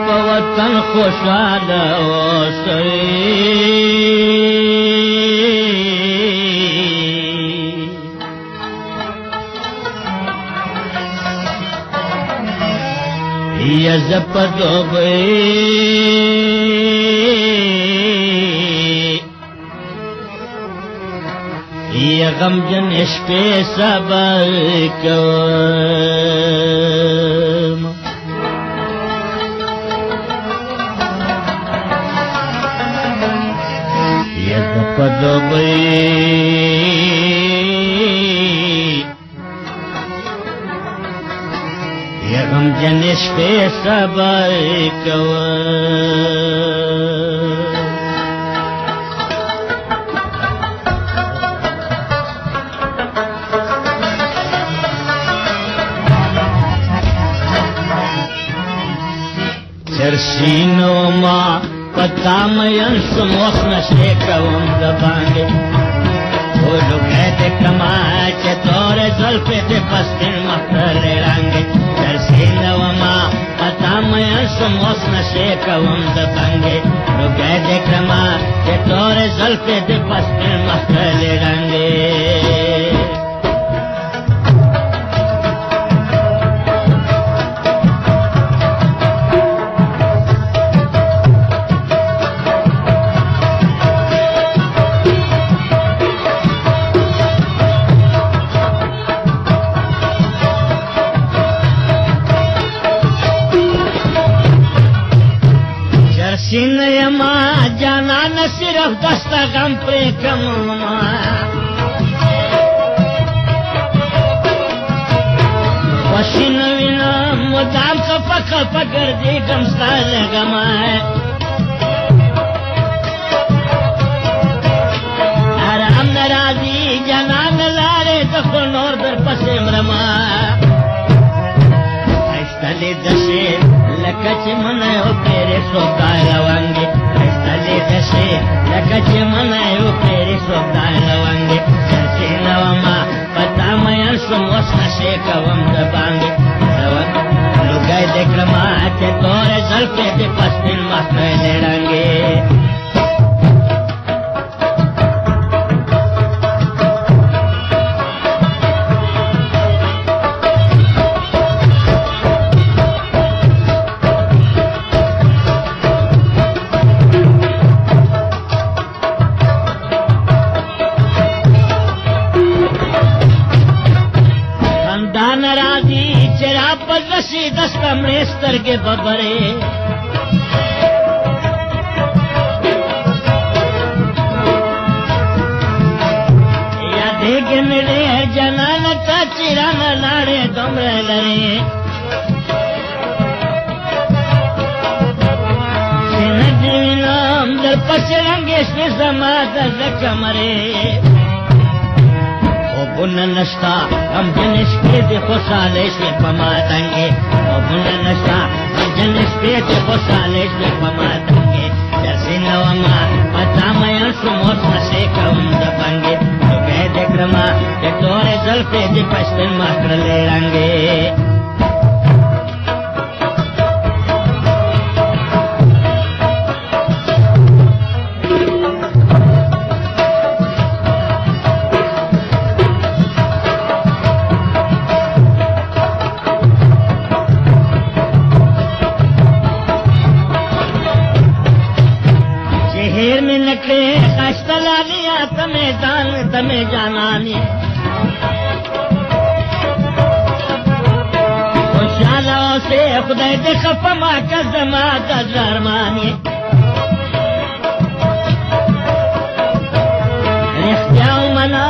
په وطن خوشاله اوسئ یا زه په دوبۍ یا غمجن شپې صبر کوم یا زه په دوبۍ یا غمجن شپې صبر کوم سینو ما پتا مین سموخ نشے کوم دبانگے وہ لکھے دے کما چے تورے زلفے دے پستن مخرے رنگے سینو ما پتا مین سموخ نشے کوم دبانگے لکھے دے کما چے تورے زلفے دے پستن مخرے رنگے سین یما جانا نہ صرف دستہ غم پہ کم وسین وینا مدام خفا خفا گردی گم ستال گمائے آرام نرازی جانان لارے دخل نور در پسے مرما ایستالی دشے لکچ منائیو پیری سوکای روانگی ایستالی دشے لکچ منائیو پیری سوکای روانگی چرسی نوما پتا میان سموس نشے کوم دبانگی لگای دکرما چے تورے زلفے دی پسپن مخنوی لیرانگی دستا مریستر کے ببرے یا دیکھ ملے جنان تا چیرانا لاڑے دمرے لرے سینج وینام در پچرنگیش میں زمادہ زکمرے بنا نشتا ہم جنش پہ دے خوشالش میں پماتنگے بنا نشتا ہم جنش پہ دے خوشالش میں پماتنگے جیسے نوما پتا میاں سموس نشے کم دبنگے تو کہہ دے کرما کہ تورے زلفے دے پشتن مکر لے رنگے تمہیں جانانی خوشحالوں سے خدای دے خفما کا زما کا زرمانی اختیاؤ منا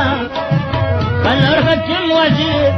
بنر حکم وزیر